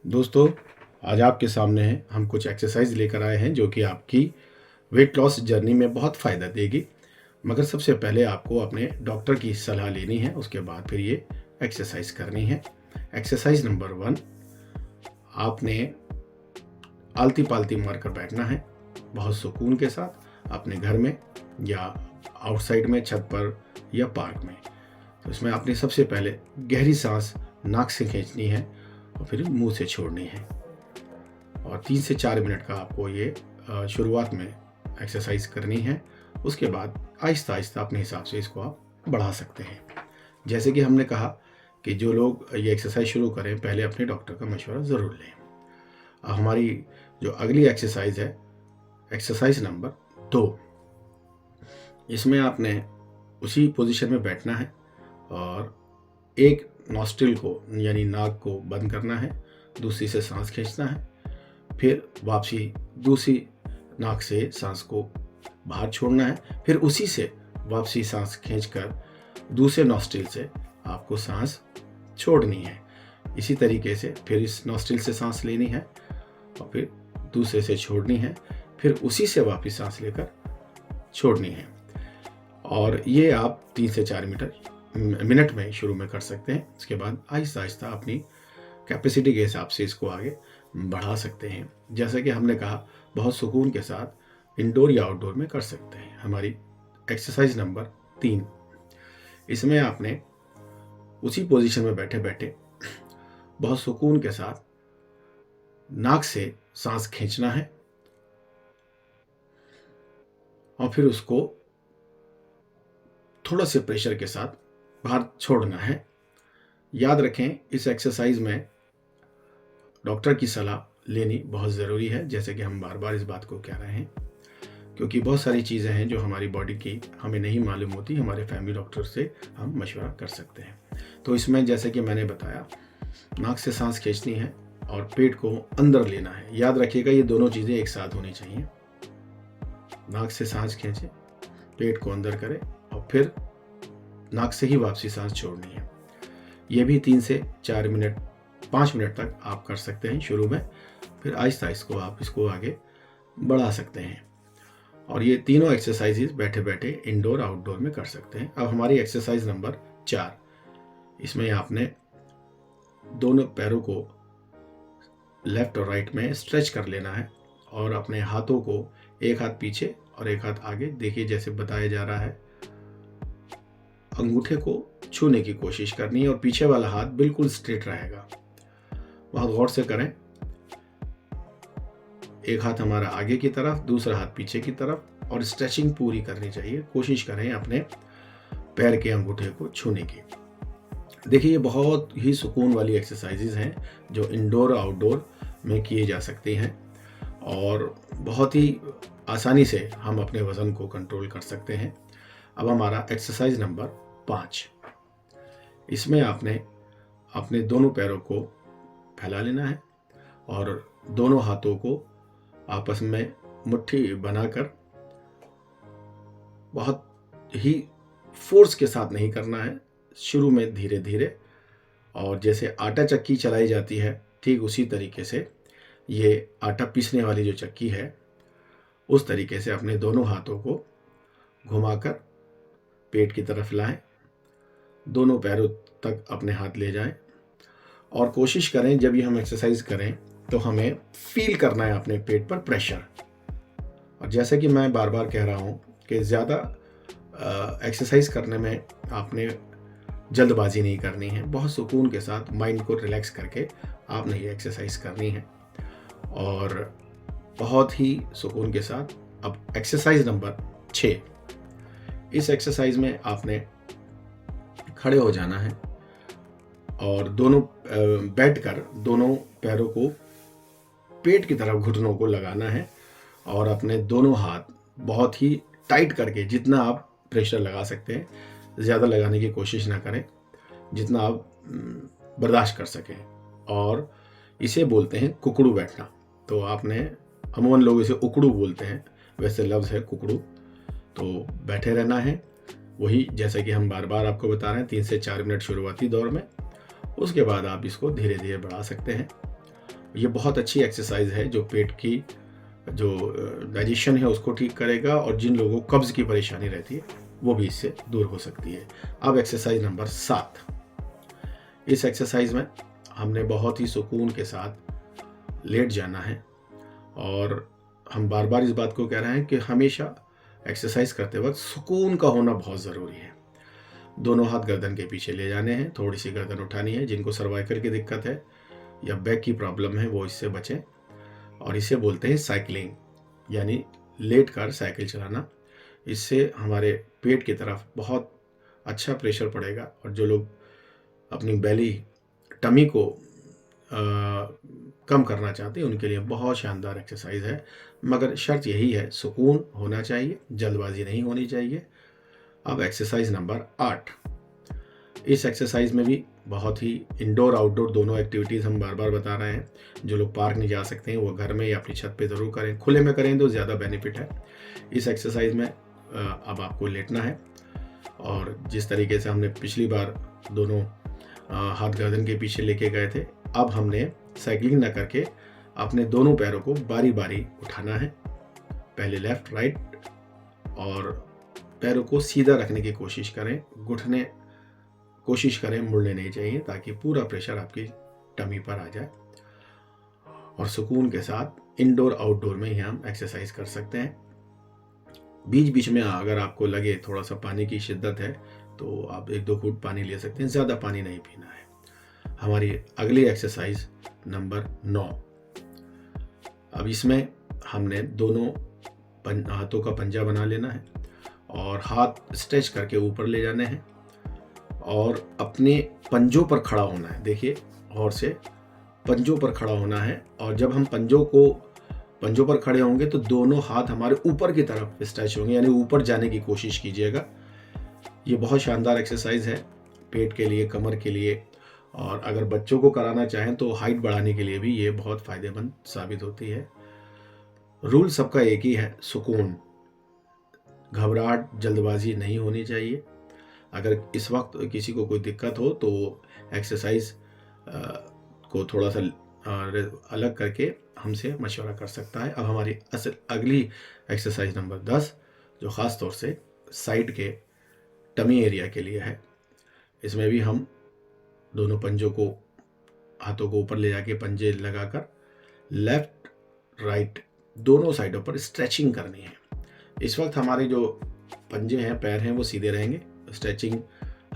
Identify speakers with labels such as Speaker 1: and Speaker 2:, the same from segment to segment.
Speaker 1: दोस्तों, आज आपके सामने हैं हम कुछ एक्सरसाइज लेकर आए हैं जो कि आपकी वेट लॉस जर्नी में बहुत फ़ायदा देगी। मगर सबसे पहले आपको अपने डॉक्टर की सलाह लेनी है, उसके बाद फिर ये एक्सरसाइज करनी है। एक्सरसाइज नंबर 1, आपने आलती पालती मारकर बैठना है बहुत सुकून के साथ अपने घर में या आउटसाइड में, छत पर या पार्क में। तो इसमें आपने सबसे पहले गहरी सांस नाक से खींचनी है और फिर मुंह से छोड़नी है और 3 से 4 मिनट का आपको ये शुरुआत में एक्सरसाइज करनी है। उसके बाद आहिस्ता आहिस्ता अपने हिसाब से इसको आप बढ़ा सकते हैं। जैसे कि हमने कहा कि जो लोग ये एक्सरसाइज शुरू करें पहले अपने डॉक्टर का मशवरा ज़रूर लें। अब हमारी जो अगली एक्सरसाइज है, एक्सरसाइज नंबर 2, इसमें आपने उसी पोजीशन में बैठना है और एक नॉस्ट्रिल को यानी नाक को बंद करना है, दूसरी से सांस खींचना है, फिर वापसी दूसरी नाक से सांस को बाहर छोड़ना है, फिर उसी से वापसी सांस खींचकर दूसरे नॉस्ट्रिल से आपको सांस छोड़नी है। इसी तरीके से फिर इस नॉस्ट्रिल से सांस लेनी है और फिर दूसरे से छोड़नी है, फिर उसी से वापस सांस लेकर छोड़नी है। और ये आप 3 से 4 मिनट में शुरू में कर सकते हैं। इसके बाद आहिस्ता आहिस्ता अपनी कैपेसिटी के हिसाब से इसको आगे बढ़ा सकते हैं। जैसा कि हमने कहा, बहुत सुकून के साथ इंडोर या आउटडोर में कर सकते हैं। हमारी एक्सरसाइज नंबर 3, इसमें आपने उसी पोजीशन में बैठे बैठे बहुत सुकून के साथ नाक से सांस खींचना है और फिर उसको थोड़ा से प्रेशर के साथ बाहर छोड़ना है। याद रखें, इस एक्सरसाइज में डॉक्टर की सलाह लेनी बहुत ज़रूरी है, जैसे कि हम बार बार इस बात को कह रहे हैं, क्योंकि बहुत सारी चीज़ें हैं जो हमारी बॉडी की हमें नहीं मालूम होती। हमारे फैमिली डॉक्टर से हम मशवरा कर सकते हैं। तो इसमें जैसे कि मैंने बताया, नाक से सांस खींचनी है और पेट को अंदर लेना है। याद रखिएगा, ये दोनों चीज़ें एक साथ होनी चाहिए। नाक से सांस खींचें, पेट को अंदर करें और फिर नाक से ही वापसी सांस छोड़नी है। ये भी 3 से 4 मिनट 5 मिनट तक आप कर सकते हैं शुरू में, फिर आहिस्ता आहिस्ता आप इसको आगे बढ़ा सकते हैं। और ये तीनों एक्सरसाइजेज बैठे बैठे इंडोर आउटडोर में कर सकते हैं। अब हमारी एक्सरसाइज नंबर 4, इसमें आपने दोनों पैरों को लेफ्ट और राइट में स्ट्रेच कर लेना है और अपने हाथों को एक हाथ पीछे और एक हाथ आगे, देखिए जैसे बताया जा रहा है, अंगूठे को छूने की कोशिश करनी है और पीछे वाला हाथ बिल्कुल स्ट्रेट रहेगा। बहुत गौर से करें। एक हाथ हमारा आगे की तरफ, दूसरा हाथ पीछे की तरफ, और स्ट्रेचिंग पूरी करनी चाहिए। कोशिश करें अपने पैर के अंगूठे को छूने की। देखिए, ये बहुत ही सुकून वाली एक्सरसाइजेज हैं जो इंडोर और आउटडोर में किए जा सकती हैं और बहुत ही आसानी से हम अपने वज़न को कंट्रोल कर सकते हैं। अब हमारा एक्सरसाइज नंबर 5, इसमें आपने अपने दोनों पैरों को फैला लेना है और दोनों हाथों को आपस में मुट्ठी बनाकर, बहुत ही फोर्स के साथ नहीं करना है, शुरू में धीरे धीरे, और जैसे आटा चक्की चलाई जाती है ठीक उसी तरीके से ये आटा पीसने वाली जो चक्की है, उस तरीके से अपने दोनों हाथों को घुमाकर पेट की तरफ लाएं, दोनों पैरों तक अपने हाथ ले जाएं और कोशिश करें जब ये हम एक्सरसाइज करें तो हमें फील करना है अपने पेट पर प्रेशर। और जैसे कि मैं बार बार कह रहा हूँ कि ज़्यादा एक्सरसाइज करने में आपने जल्दबाजी नहीं करनी है। बहुत सुकून के साथ माइंड को रिलैक्स करके आपने ये एक्सरसाइज करनी है और बहुत ही सुकून के साथ। अब एक्सरसाइज नंबर 6, इस एक्सरसाइज में आपने खड़े हो जाना है और दोनों बैठकर दोनों पैरों को पेट की तरफ घुटनों को लगाना है और अपने दोनों हाथ बहुत ही टाइट करके, जितना आप प्रेशर लगा सकते हैं, ज़्यादा लगाने की कोशिश ना करें, जितना आप बर्दाश्त कर सकें। और इसे बोलते हैं कुकड़ू बैठना। तो आपने, अमूमन लोग इसे उकड़ू बोलते हैं, वैसे लफ्ज़ है कुकड़ू। तो बैठे रहना है, वही जैसा कि हम बार बार आपको बता रहे हैं, 3 से 4 मिनट शुरुआती दौर में। उसके बाद आप इसको धीरे धीरे बढ़ा सकते हैं ये बहुत अच्छी एक्सरसाइज है जो पेट की जो डाइजेशन है उसको ठीक करेगा, और जिन लोगों को कब्ज़ की परेशानी रहती है वो भी इससे दूर हो सकती है। अब एक्सरसाइज नंबर 7। इस एक्सरसाइज में हमने बहुत ही सुकून के साथ लेट जाना है, और हम बार बार इस बात को कह रहे हैं कि हमेशा एक्सरसाइज करते वक्त सुकून का होना बहुत ज़रूरी है। दोनों हाथ गर्दन के पीछे ले जाने हैं, थोड़ी सी गर्दन उठानी है। जिनको सर्वाइकल की दिक्कत है या बैक की प्रॉब्लम है वो इससे बचें, और इसे बोलते हैं साइकिलिंग, यानी लेट कर साइकिल चलाना। इससे हमारे पेट की तरफ बहुत अच्छा प्रेशर पड़ेगा, और जो लोग अपनी बेली टमी को कम करना चाहते हैं उनके लिए बहुत शानदार एक्सरसाइज है। मगर शर्त यही है, सुकून होना चाहिए, जल्दबाजी नहीं होनी चाहिए। अब एक्सरसाइज नंबर 8। इस एक्सरसाइज में भी बहुत ही इंडोर आउटडोर दोनों एक्टिविटीज़ हम बार बार बता रहे हैं। जो लोग पार्क नहीं जा सकते हैं वो घर में या अपनी छत पे ज़रूर करें, खुले में करें तो ज़्यादा बेनिफिट है। इस एक्सरसाइज में अब आपको लेटना है, और जिस तरीके से हमने पिछली बार दोनों हाथ गर्दन के पीछे लेके गए थे, अब हमने साइकिलिंग ना करके अपने दोनों पैरों को बारी बारी उठाना है। पहले लेफ्ट राइट, और पैरों को सीधा रखने की कोशिश करें, घुटने कोशिश करें मुड़ने नहीं चाहिए, ताकि पूरा प्रेशर आपकी टमी पर आ जाए। और सुकून के साथ इंडोर आउटडोर में ही हम एक्सरसाइज कर सकते हैं। बीच बीच में अगर आपको लगे थोड़ा सा पानी की शिद्दत है तो आप 1-2 घूंट पानी ले सकते हैं, ज़्यादा पानी नहीं पीना है। हमारी अगली एक्सरसाइज नंबर 9। अब इसमें हमने दोनों हाथों का पंजा बना लेना है, और हाथ स्ट्रेच करके ऊपर ले जाने हैं, और अपने पंजों पर खड़ा होना है। देखिए, और से पंजों पर खड़ा होना है, और जब हम पंजों पर खड़े होंगे तो दोनों हाथ हमारे ऊपर की तरफ स्ट्रेच होंगे, यानी ऊपर जाने की कोशिश कीजिएगा। ये बहुत शानदार एक्सरसाइज है पेट के लिए, कमर के लिए, और अगर बच्चों को कराना चाहें तो हाइट बढ़ाने के लिए भी ये बहुत फ़ायदेमंद साबित होती है। रूल सबका एक ही है, सुकून, घबराहट, जल्दबाजी नहीं होनी चाहिए। अगर इस वक्त किसी को कोई दिक्कत हो तो एक्सरसाइज को थोड़ा सा अलग करके हमसे मशवरा कर सकता है। अब हमारी अगली एक्सरसाइज नंबर 10, जो ख़ास तौर से साइड के टमी एरिया के लिए है। इसमें भी हम दोनों पंजों को, हाथों को ऊपर ले जाके पंजे लगाकर लेफ्ट राइट दोनों साइडों पर स्ट्रेचिंग करनी है। इस वक्त हमारे जो पंजे हैं, पैर हैं, वो सीधे रहेंगे। स्ट्रेचिंग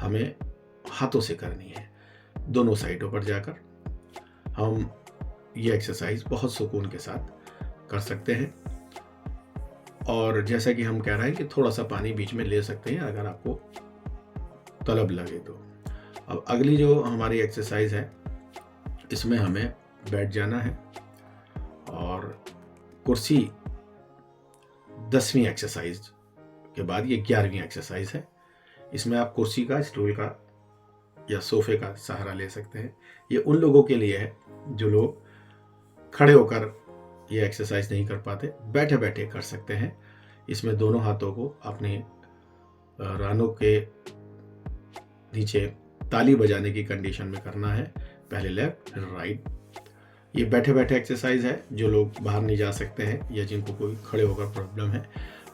Speaker 1: हमें हाथों से करनी है दोनों साइडों पर जाकर। हम ये एक्सरसाइज बहुत सुकून के साथ कर सकते हैं, और जैसा कि हम कह रहे हैं कि थोड़ा सा पानी बीच में ले सकते हैं अगर आपको तलब लगे तो। अब अगली जो हमारी एक्सरसाइज है, इसमें हमें बैठ जाना है, और कुर्सी 10वीं एक्सरसाइज के बाद ये 11वीं एक्सरसाइज है। इसमें आप कुर्सी का, स्टूल का या सोफे का सहारा ले सकते हैं। ये उन लोगों के लिए है जो लोग खड़े होकर ये एक्सरसाइज नहीं कर पाते, बैठे बैठे कर सकते हैं। इसमें दोनों हाथों को अपने रानों के नीचे ताली बजाने की कंडीशन में करना है, पहले लेफ्ट फिर राइट। ये बैठे बैठे एक्सरसाइज है जो लोग बाहर नहीं जा सकते हैं या जिनको कोई खड़े होकर प्रॉब्लम है।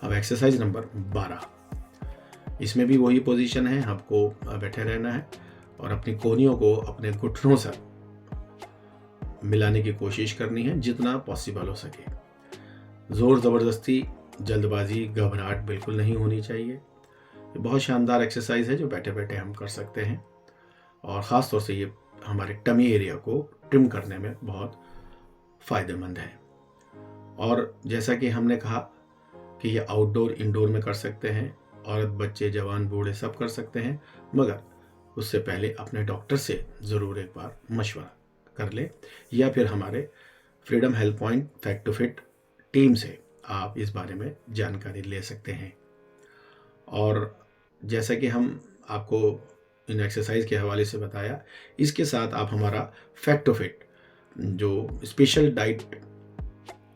Speaker 1: अब एक्सरसाइज नंबर 12, इसमें भी वही पोजीशन है, आपको बैठे रहना है और अपनी कोहनियों को अपने घुटनों से मिलाने की कोशिश करनी है जितना पॉसिबल हो सके। जोर ज़बरदस्ती, जल्दबाजी, घबराहट बिल्कुल नहीं होनी चाहिए। ये बहुत शानदार एक्सरसाइज है जो बैठे बैठे हम कर सकते हैं, और ख़ास तौर से ये हमारे टमी एरिया को ट्रिम करने में बहुत फ़ायदेमंद है। और जैसा कि हमने कहा कि ये आउटडोर इंडोर में कर सकते हैं, औरत, बच्चे, जवान, बूढ़े सब कर सकते हैं, मगर उससे पहले अपने डॉक्टर से ज़रूर एक बार मशवरा कर ले, या फिर हमारे freedom health point fat to fit team से आप इस बारे में जानकारी ले सकते हैं। और जैसा कि हम आपको इन एक्सरसाइज के हवाले से बताया, इसके साथ आप हमारा फैक्ट टू फिट जो स्पेशल डाइट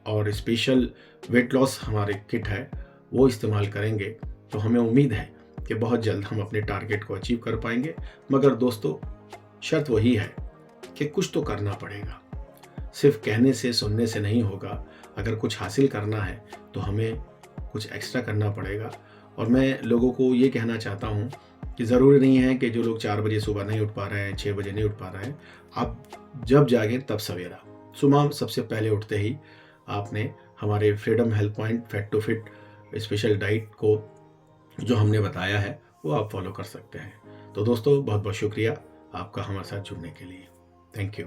Speaker 1: और स्पेशल वेट लॉस हमारे किट है वो इस्तेमाल करेंगे तो हमें उम्मीद है कि बहुत जल्द हम अपने टारगेट को अचीव कर पाएंगे। मगर दोस्तों, शर्त वही है कि कुछ तो करना पड़ेगा। सिर्फ कहने से सुनने से नहीं होगा। अगर कुछ हासिल करना है तो हमें कुछ एक्स्ट्रा करना पड़ेगा। और मैं लोगों को ये कहना चाहता हूँ कि ज़रूरी नहीं है कि जो लोग 4 बजे सुबह नहीं उठ पा रहे हैं, 6 बजे नहीं उठ पा रहे हैं, आप जब जागें तब सवेरा। सुबह सबसे पहले उठते ही आपने हमारे freedom health point fat to fit special diet को जो हमने बताया है वो आप फॉलो कर सकते हैं। तो दोस्तों बहुत बहुत शुक्रिया आपका हमारे साथ जुड़ने के लिए। Thank you.